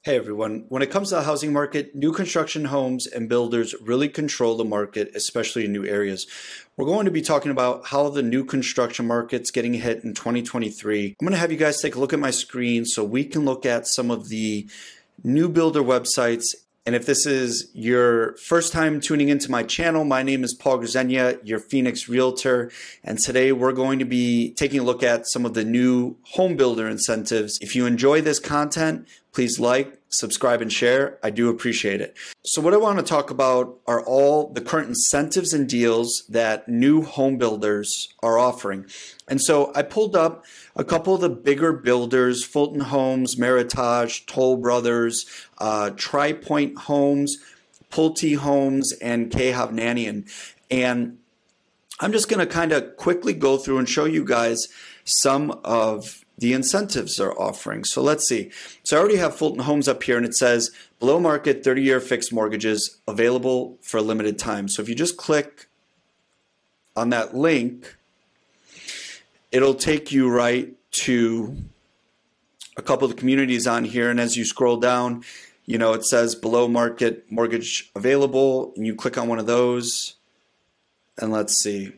Hey everyone, when it comes to the housing market, new construction homes and builders really control the market, especially in new areas. We're going to be talking about how the new construction market's getting hit in 2023. I'm going to have you guys take a look at my screen so we can look at some of the new builder websites. And if this is your first time tuning into my channel, my name is Grzenia, your Phoenix Realtor. And today we're going to be taking a look at some of the new home builder incentives. If you enjoy this content, please like, subscribe, and share. I do appreciate it. So what I want to talk about are all the current incentives and deals that new home builders are offering. And so I pulled up a couple of the bigger builders: Fulton Homes, Meritage, Toll Brothers, Tri-Point Homes, Pulte Homes, and K. Hovnanian. And I'm just going to kind of quickly go through and show you guys some of the incentives they're offering. So let's see. So I already have Fulton Homes up here, and it says below market 30-year fixed mortgages available for a limited time. So if you just click on that link, it'll take you right to a couple of the communities on here. And as you scroll down, you know, it says below market mortgage available, and you click on one of those, and let's see.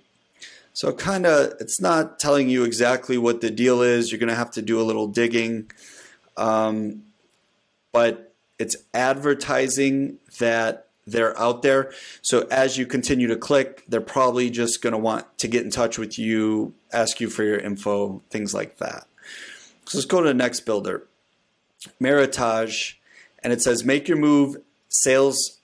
So it's not telling you exactly what the deal is. You're going to have to do a little digging. But it's advertising that they're out there. So as you continue to click, they're probably just going to want to get in touch with you, ask you for your info, things like that. So let's go to the next builder, Meritage, and it says make your move sales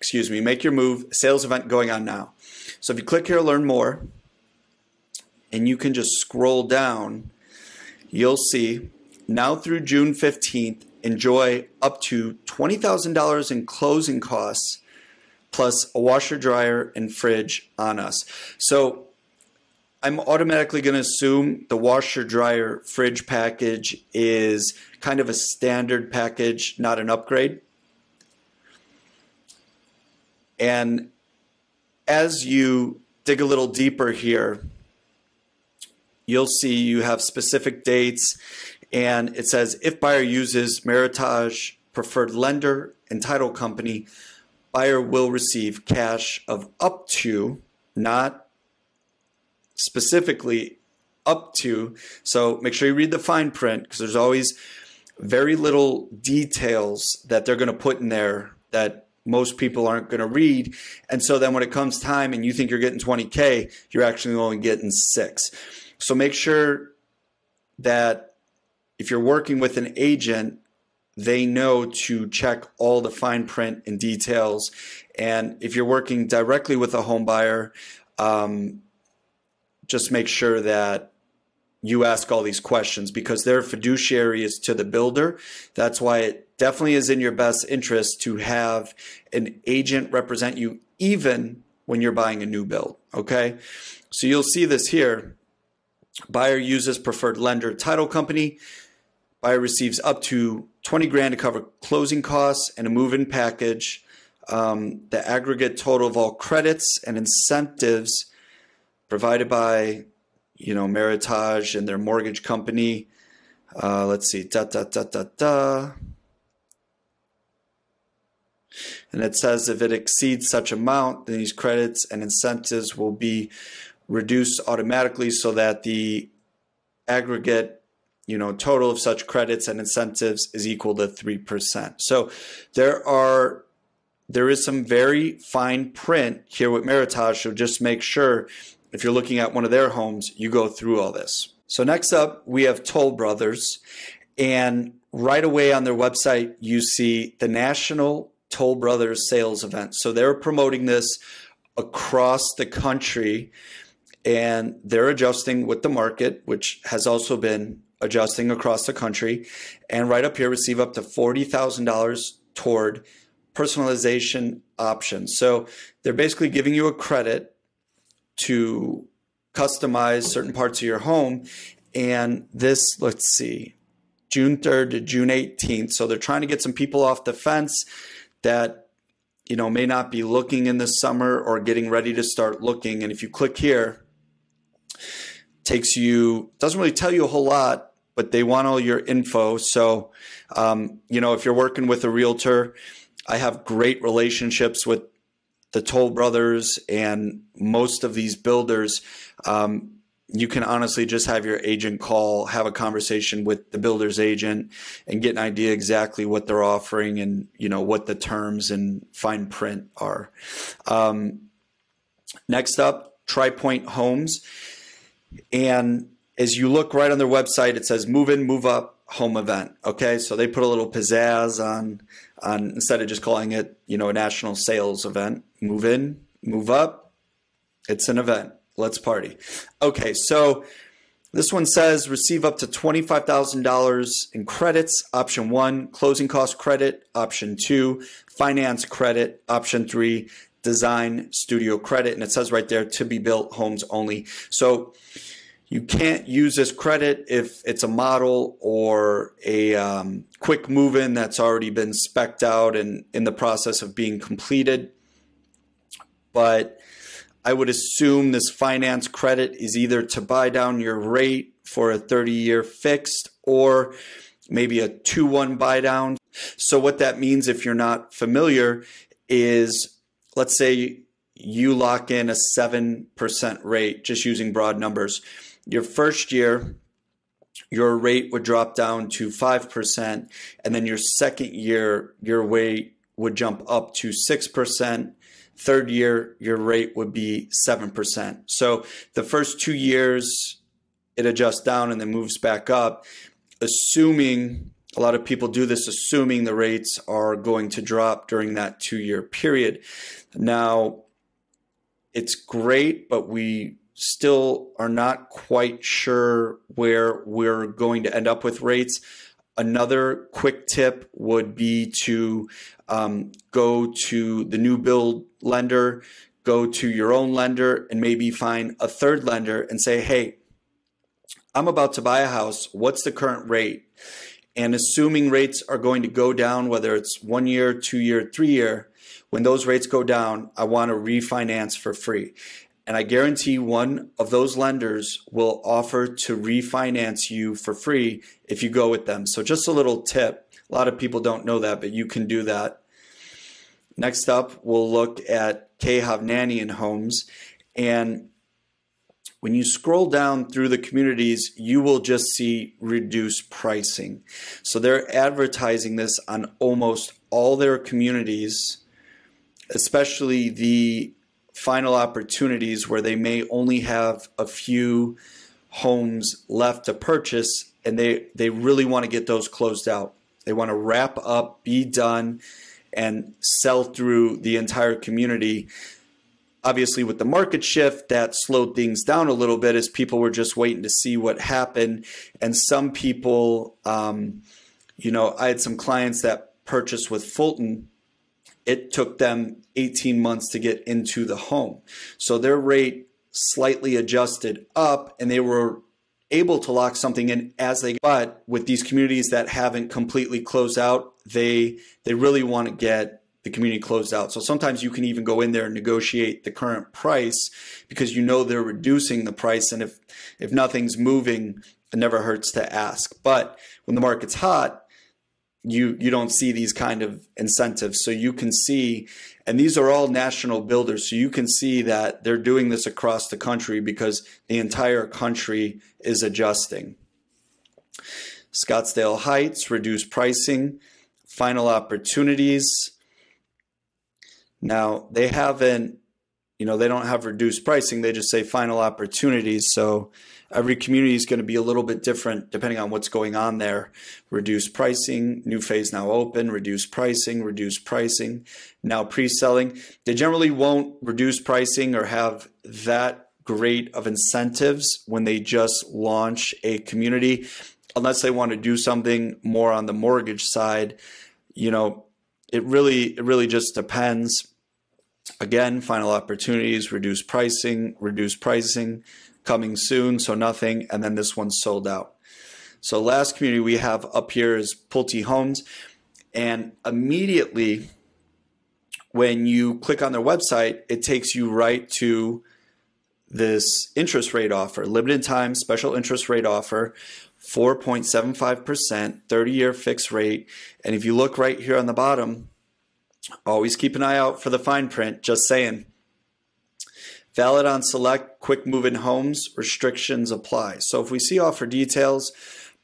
event going on now. So if you click here, learn more, and you can just scroll down, you'll see now through June 15th, enjoy up to $20,000 in closing costs plus a washer, dryer, and fridge on us. So I'm automatically going to assume the washer, dryer, fridge package is kind of a standard package, not an upgrade. And as you dig a little deeper here, you'll see you have specific dates, and it says if buyer uses Meritage preferred lender and title company, buyer will receive cash of up to, not specifically up to. So make sure you read the fine print, because there's always very little details that they're going to put in there that most people aren't going to read. And so then when it comes time and you think you're getting 20K, you're actually only getting 6. So make sure that if you're working with an agent, they know to check all the fine print and details. And if you're working directly with a home buyer, just make sure that you ask all these questions, because their fiduciary is to the builder. That's why it definitely is in your best interest to have an agent represent you even when you're buying a new build, okay? So you'll see this here. Buyer uses preferred lender title company. Buyer receives up to 20 grand to cover closing costs and a move-in package. The aggregate total of all credits and incentives provided by, Meritage and their mortgage company. Let's see, And it says if it exceeds such amount, then these credits and incentives will be reduced automatically, so that the aggregate, total of such credits and incentives is equal to 3%. So there is some very fine print here with Meritage. So just make sure if you're looking at one of their homes, you go through all this. So next up, we have Toll Brothers, and right away on their website, you see the National Toll Brothers Sales Event. So they're promoting this across the country, and they're adjusting with the market, which has also been adjusting across the country. And right up here, receive up to $40,000 toward personalization options. So they're basically giving you a credit to customize certain parts of your home. And this, let's see, June 3rd to June 18th. So they're trying to get some people off the fence that, may not be looking in the summer or getting ready to start looking. And if you click here, doesn't really tell you a whole lot but they want all your info. So, if you're working with a realtor, I have great relationships with the Toll Brothers and most of these builders. You can honestly just have your agent have a conversation with the builder's agent and get an idea exactly what they're offering and, what the terms and fine print are. Next up, TriPoint Homes. And as you look right on their website, it says move in, move up home event. Okay. So they put a little pizzazz on instead of just calling it, a national sales event, move in, move up. It's an event. Let's party. Okay, so this one says receive up to $25,000 in credits. Option 1, closing cost credit. Option 2, finance credit. Option 3, design studio credit. And it says right there, to be built homes only. So you can't use this credit if it's a model or a quick move-in that's already been spec'd out and in the process of being completed. But I would assume this finance credit is either to buy down your rate for a 30-year fixed or maybe a 2-1 buy down. So what that means, if you're not familiar, is let's say you lock in a 7% rate, just using broad numbers. Your first year, your rate would drop down to 5%, and then your second year, your rate would jump up to 6%. Third year, your rate would be 7%. So the first 2 years, it adjusts down and then moves back up, assuming, a lot of people do this, assuming the rates are going to drop during that 2-year period. Now, it's great, but we still are not quite sure where we're going to end up with rates. Another quick tip would be to go to the new build lender, go to your own lender, and maybe find a third lender and say, hey, I'm about to buy a house. What's the current rate? And assuming rates are going to go down, whether it's 1 year, 2 year, 3 year, when those rates go down, I want to refinance for free. And I guarantee one of those lenders will offer to refinance you for free if you go with them. So just a little tip. A lot of people don't know that, but you can do that. Next up, we'll look at K. Hovnanian Homes. And when you scroll down through the communities, you will just see reduced pricing. So they're advertising this on almost all their communities, especially the final opportunities where they may only have a few homes left to purchase, and they really want to get those closed out. They want to wrap up, be done, and sell through the entire community. Obviously, with the market shift, that slowed things down a little bit as people were just waiting to see what happened. And some people, I had some clients that purchased with Fulton. It took them 18 months to get into the home. So their rate slightly adjusted up, and they were able to lock something in but with these communities that haven't completely closed out, they really want to get the community closed out. So sometimes you can even go in there and negotiate the current price because they're reducing the price. And if nothing's moving, it never hurts to ask. But when the market's hot, you don't see these kind of incentives. So you can see, and these are all national builders, so you can see that they're doing this across the country because the entire country is adjusting. Scottsdale Heights, reduced pricing, final opportunities. Now, they haven't, they don't have reduced pricing. They just say final opportunities. So every community is going to be a little bit different depending on what's going on there. Reduced pricing, new phase now open, reduced pricing, now pre-selling. They generally won't reduce pricing or have that great of incentives when they just launch a community, unless they want to do something more on the mortgage side. It really just depends. Again, final opportunities, reduced pricing, coming soon, so nothing, and then this one's sold out. So last community we have up here is Pulte Homes, and immediately when you click on their website, it takes you right to this interest rate offer, limited time special interest rate offer 4.75%, 30-year fixed rate. And if you look right here on the bottom, always keep an eye out for the fine print, just saying. Valid on select quick move-in homes, restrictions apply. So if we see offer details,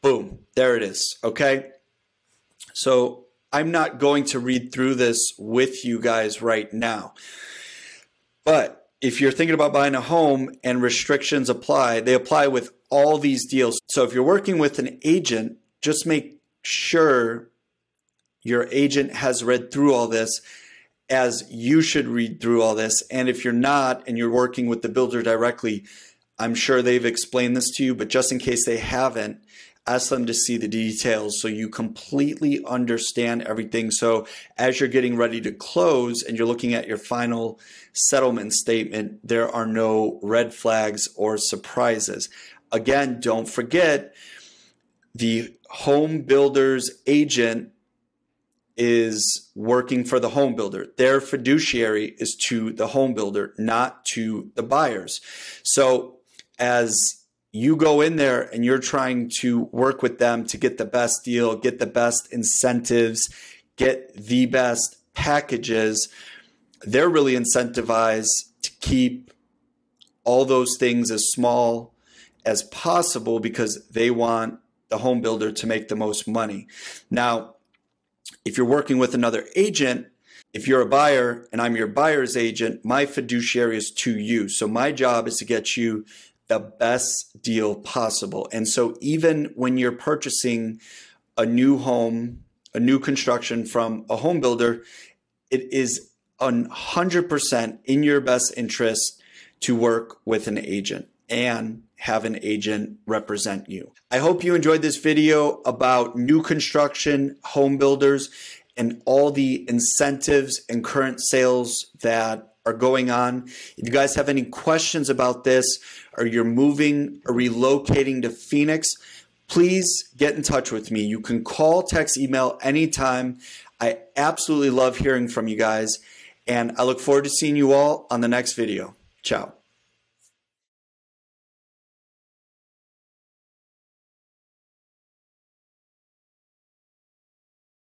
boom, there it is, okay? So I'm not going to read through this with you guys right now. But if you're thinking about buying a home and restrictions apply, they apply with all these deals. So if you're working with an agent, just make sure your agent has read through all this, as you should read through all this. And if you're not and you're working with the builder directly, I'm sure they've explained this to you, but just in case they haven't, ask them to see the details so you completely understand everything. So as you're getting ready to close and you're looking at your final settlement statement, there are no red flags or surprises. Again, don't forget, the home builder's agent is working for the home builder. Their fiduciary is to the home builder, not to the buyers. So as you go in there and you're trying to work with them to get the best deal, get the best incentives, get the best packages, they're really incentivized to keep all those things as small as possible because they want the home builder to make the most money. Now, if you're working with another agent, if you're a buyer and I'm your buyer's agent, my fiduciary is to you. So my job is to get you the best deal possible. And so even when you're purchasing a new home, a new construction from a home builder, it is 100% in your best interest to work with an agent and have an agent represent you. I hope you enjoyed this video about new construction home builders and all the incentives and current sales that are going on. If you guys have any questions about this, or you're moving or relocating to Phoenix, please get in touch with me. You can call, text, email anytime. I absolutely love hearing from you guys, and I look forward to seeing you all on the next video. Ciao.